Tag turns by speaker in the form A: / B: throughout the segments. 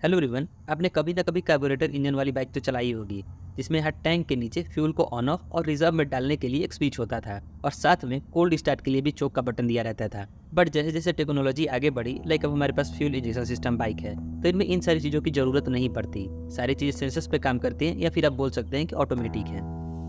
A: Hello everyone, आपने कभी ना कभी कार्बोरेटर इंजन वाली बाइक तो चलाई होगी, जिसमें हर टैंक के नीचे फ्यूल को ऑन ऑफ और रिजर्व में डालने के लिए एक स्विच होता था और साथ में कोल्ड स्टार्ट के लिए भी चोक का बटन दिया रहता था। बट जैसे जैसे टेक्नोलॉजी आगे बढ़ी, लाइक अब हमारे पास फ्यूल इंजेक्शन सिस्टम बाइक है, तो इनमें इन सारी चीज़ों की ज़रूरत नहीं पड़ती। सारी चीज़ें सेंसर्स पे काम करती हैं या फिर आप बोल सकते हैं कि ऑटोमेटिक है।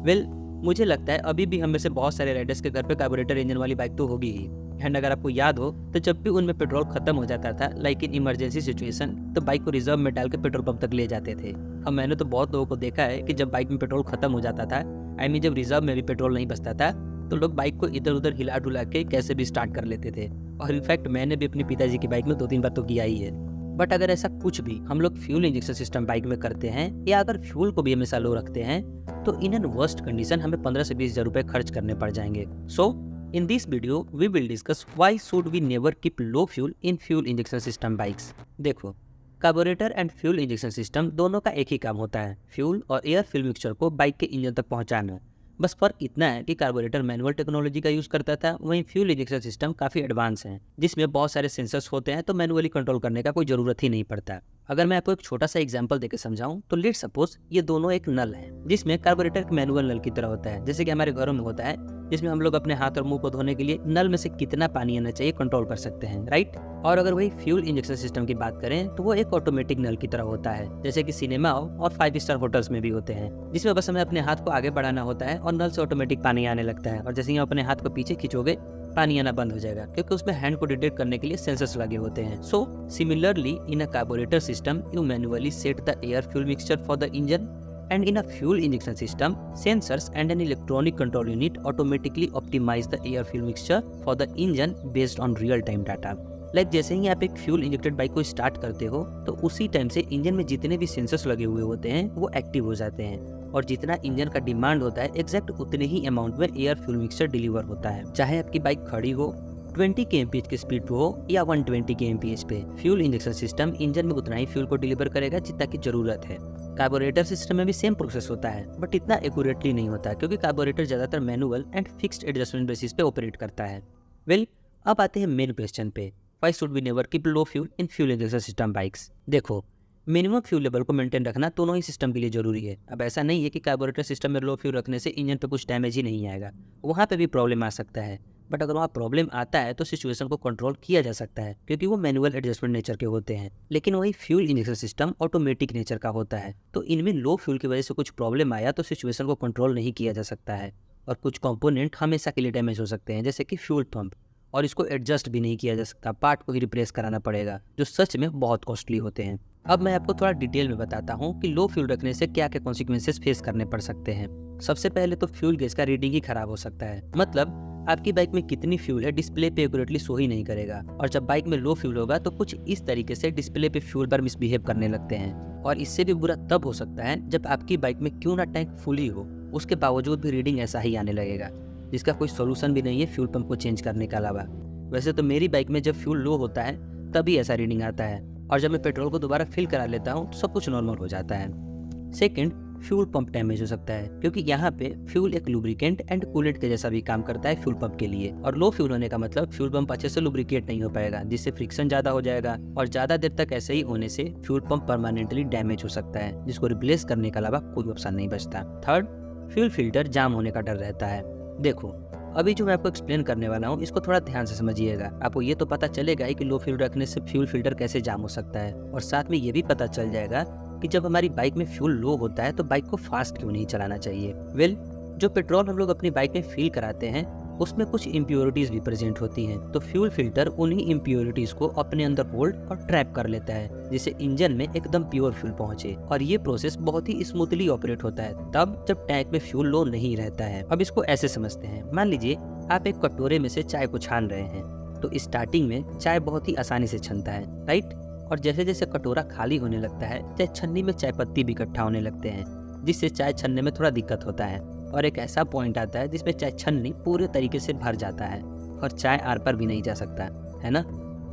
A: वेल, मुझे लगता है अभी भी हम में से बहुत सारे राइडर्स के घर पे कार्बोरेटर इंजन वाली बाइक तो होगी ही। एंड अगर आपको याद हो तो जब भी उनमें पेट्रोल खत्म हो जाता था, लाइक इन इमरजेंसी सिचुएशन, तो बाइक को रिजर्व में डाल के पेट्रोल पंप तक ले जाते थे। अब मैंने तो बहुत लोगों को देखा है कि जब बाइक में पेट्रोल खत्म हो जाता था, आई मीन जब रिजर्व में भी पेट्रोल नहीं बचता था, तो लोग बाइक को इधर उधर हिला डुला के कैसे भी स्टार्ट कर लेते थे। और इनफैक्ट मैंने भी अपने पिताजी की बाइक में 2-3 बार तो किया ही है। बट अगर ऐसा कुछ भी हम लोग फ्यूल इंजेक्शन सिस्टम बाइक में करते हैं या अगर फ्यूल को भी हमेशा लो रखते हैं, तो इन एन वर्स्ट कंडीशन हमें 15 से 20 हज़ार रुपए खर्च करने पड़ जाएंगे। सो in this video, we will discuss why should we never keep low fuel in fuel injection system bikes। देखो, carburettor and fuel injection system दोनों का एक ही काम होता है, फ्यूल और एयर फ्यूल मिक्सचर को बाइक के इंजन तक पहुंचाना। बस फर्क इतना है कि कार्बोरेटर मैनुअल टेक्नोलॉजी का यूज करता था, वहीं फ्यूल इंजेक्शन सिस्टम काफी एडवांस है, जिसमें बहुत सारे सेंसर्स होते हैं, तो मैनुअली कंट्रोल करने का कोई जरूरत ही नहीं पड़ता। अगर मैं आपको एक छोटा सा एग्जांपल देकर समझाऊं, तो लेट सपोज ये दोनों एक नल है, जिसमें कार्बोरेटर एक मैनुअल नल की तरह होता है, जैसे कि हमारे घरों में होता है, जिसमें हम लोग अपने हाथ और मुंह को धोने के लिए नल में से कितना पानी आना चाहिए कंट्रोल कर सकते हैं, राइट। और अगर वही फ्यूल इंजेक्शन सिस्टम की बात करें, तो वो एक ऑटोमेटिक नल की तरह होता है, जैसे कि सिनेमा और 5 स्टार होटल्स में भी होते हैं, जिसमें बस हमें अपने हाथ को आगे बढ़ाना होता है और नल से ऑटोमेटिक पानी आने लगता है, और जैसे ही अपने हाथ को पीछे खींचोगे पानी आना बंद हो जाएगा, क्योंकि उसमें हैंड को डिटेक्ट करने के लिए सेंसर्स लगे होते हैं। So similarly in a carburettor system you manually set the air fuel mixture for the engine, and in a fuel injection system, sensors and an electronic control unit automatically optimize the air fuel mixture for the engine based on real time data। Like जैसे ही आप एक fuel injected bike को start करते हो, तो उसी time से engine में जितने भी सेंसर्स लगे हुए होते हैं वो एक्टिव हो जाते हैं, और जितना इंजन का डिमांड होता है एग्जैक्ट उतने ही अमाउंट में एयर फ्यूल मिक्सचर डिलीवर होता है। चाहे आपकी बाइक खड़ी हो, 20 kmph की स्पीड पे हो या 120 kmph पे, फ्यूल इंजेक्शन सिस्टम इंजन में उतना ही फ्यूल को डिलीवर करेगा जितना की जरूरत है। कार्बोरेटर सिस्टम में भी सेम प्रोसेस होता है, बट इतना एक्यूरेटली नहीं होता, क्योंकि कार्बोरेटर ज्यादातर manual and fixed adjustment basis पे ऑपरेट करता है। वेल, अब आते हैं मेन क्वेश्चन पे, why should we never keep low fuel in fuel injection system bikes. देखो, मिनिमम फ्यूल लेवल को मेंटेन रखना दोनों ही सिस्टम के लिए जरूरी है। अब ऐसा नहीं है कि कार्बोरेटर सिस्टम में लो फ्यूल रखने से इंजन पे कुछ डैमेज ही नहीं आएगा, वहाँ पे भी प्रॉब्लम आ सकता है। बट अगर वहाँ प्रॉब्लम आता है तो सिचुएशन को कंट्रोल किया जा सकता है, क्योंकि वो मैनुअल एडजस्टमेंट नेचर के होते हैं। लेकिन वही fuel injection system automatic nature का होता है, तो इनमें लो फ्यूल की वजह से कुछ प्रॉब्लम आया तो सिचुएशन को कंट्रोल नहीं किया जा सकता है, और कुछ कंपोनेंट हमेशा के लिए डैमेज हो सकते हैं, जैसे कि फ्यूल पंप, और इसको एडजस्ट भी नहीं किया जा सकता, पार्ट को ही रिप्लेस कराना पड़ेगा, जो सच में बहुत कॉस्टली होते हैं। अब मैं आपको थोड़ा डिटेल में बताता हूँ कि लो फ्यूल रखने से क्या क्या कॉन्सिक्वेंसेस फेस करने पड़ सकते हैं। सबसे पहले तो फ्यूल गेज का रीडिंग ही खराब हो सकता है, मतलब आपकी बाइक में कितनी फ्यूल है डिस्प्ले पे एक्यूरेटली शो ही नहीं करेगा, और जब बाइक में लो फ्यूल होगा तो कुछ इस तरीके से डिस्प्ले पे फ्यूल बार मिसबिहेव करने लगते हैं। और इससे भी बुरा तब हो सकता है जब आपकी बाइक में क्यों ना टैंक फुल ही हो, उसके बावजूद भी रीडिंग ऐसा ही आने लगेगा, जिसका कोई सोल्यूशन भी नहीं है फ्यूल पंप को चेंज करने के अलावा। वैसे तो मेरी बाइक में जब फ्यूल लो होता है तभी ऐसा रीडिंग आता है, और जब मैं पेट्रोल को दोबारा फिल करा लेता हूँ तो सब कुछ नॉर्मल हो जाता है। सेकंड, फ्यूल पंप डैमेज हो सकता है, क्योंकि यहाँ पे फ्यूल एक लुब्रिकेंट एंड कूलेंट के जैसा भी काम करता है फ्यूल पंप के लिए, और लो फ्यूल होने का मतलब फ्यूल पंप अच्छे से लुब्रिकेट नहीं हो पाएगा, जिससे फ्रिक्शन ज्यादा हो जाएगा, और ज्यादा देर तक ऐसे ही होने से फ्यूल पंप परमानेंटली डैमेज हो सकता है, जिसको रिप्लेस करने के अलावा कोई ऑप्शन नहीं बचता। थर्ड, फ्यूल फिल्टर जाम होने का डर रहता है। देखो, अभी जो मैं आपको एक्सप्लेन करने वाला हूँ इसको थोड़ा ध्यान से समझिएगा, आपको ये तो पता चलेगा ही कि लो फ्यूल रखने से फ्यूल फिल्टर कैसे जाम हो सकता है, और साथ में ये भी पता चल जाएगा कि जब हमारी बाइक में फ्यूल लो होता है तो बाइक को फास्ट क्यों नहीं चलाना चाहिए। वेल, जो पेट्रोल हम लोग अपनी बाइक में फिल कराते हैं उसमें कुछ इम्प्योरिटीज भी प्रेजेंट होती हैं, तो फ्यूल फिल्टर उन्हीं इम्प्योरिटीज को अपने अंदर होल्ड और ट्रैप कर लेता है, जिससे इंजन में एकदम प्योर फ्यूल पहुंचे, और ये प्रोसेस बहुत ही स्मूथली ऑपरेट होता है तब जब टैंक में फ्यूल लो नहीं रहता है। अब इसको ऐसे समझते हैं, मान लीजिए आप एक कटोरे में से चाय को छान रहे हैं, तो स्टार्टिंग में चाय बहुत ही आसानी से छनता है, राइट, और जैसे जैसे कटोरा खाली होने लगता है चाय छन्नी में चाय पत्ती भी इकट्ठा होने लगते हैं, जिससे चाय छनने में थोड़ा दिक्कत होता है, और एक ऐसा पॉइंट आता है जिसमें चाय छन्नी पूरे तरीके से भर जाता है और चाय आर पार भी नहीं जा सकता है ना।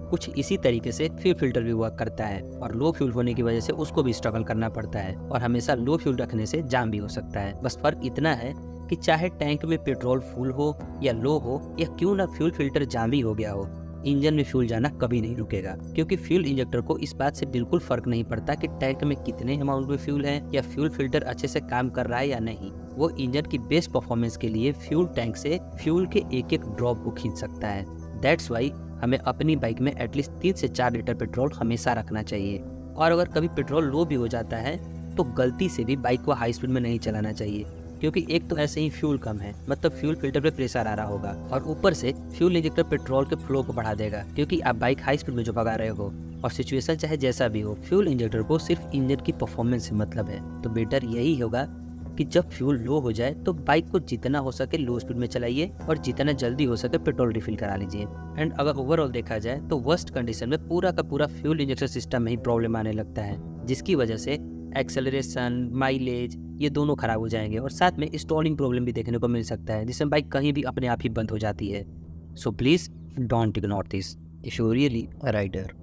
A: कुछ इसी तरीके से फ्यूल फिल्टर भी वर्क करता है, और लो फ्यूल होने की वजह से उसको भी स्ट्रगल करना पड़ता है, और हमेशा लो फ्यूल रखने से जाम भी हो सकता है। बस फर्क इतना है कि चाहे टैंक में पेट्रोल फुल हो या लो हो, या क्यों ना फ्यूल फिल्टर जाम भी हो गया हो, इंजन में फ्यूल जाना कभी नहीं रुकेगा, क्योंकि फ्यूल इंजेक्टर को इस बात से बिल्कुल फर्क नहीं पड़ता कि टैंक में कितने अमाउंट में फ्यूल है या फ्यूल फिल्टर अच्छे से काम कर रहा है या नहीं। वो इंजन की बेस्ट परफॉर्मेंस के लिए फ्यूल टैंक से फ्यूल के एक एक ड्रॉप को खींच सकता है। दैट्स वाई हमें अपनी बाइक में एटलीस्ट 3 से 4 लीटर पेट्रोल हमेशा रखना चाहिए। और अगर कभी पेट्रोल लो भी हो जाता है तो गलती से भी बाइक को हाई स्पीड में नहीं चलाना चाहिए, क्योंकि एक तो ऐसे ही फ्यूल कम है, मतलब फ्यूल फिल्टर पे प्रेशर आ रहा होगा, और ऊपर से फ्यूल इंजेक्टर पेट्रोल के फ्लो को बढ़ा देगा, क्योंकि आप बाइक हाई स्पीड में जो भगा रहे हो। और सिचुएशन चाहे जैसा भी हो, फ्यूल इंजेक्टर को सिर्फ इंजन की परफॉर्मेंस से मतलब है। तो बेटर यही होगा कि जब फ्यूल लो हो जाए तो बाइक को जितना हो सके लो स्पीड में चलाइए और जितना जल्दी हो सके पेट्रोल रिफिल करा लीजिए। एंड अगर ओवरऑल देखा जाए तो वर्स्ट कंडीशन में पूरा का पूरा फ्यूल इंजेक्शन सिस्टम में ही प्रॉब्लम आने लगता है, जिसकी वजह से एक्सेलरेशन, माइलेज ये दोनों खराब हो जाएंगे और साथ में स्टॉलिंग प्रॉब्लम भी देखने को मिल सकता है, जिसमें बाइक कहीं भी अपने आप ही बंद हो जाती है। So please don't ignore this if you really a rider.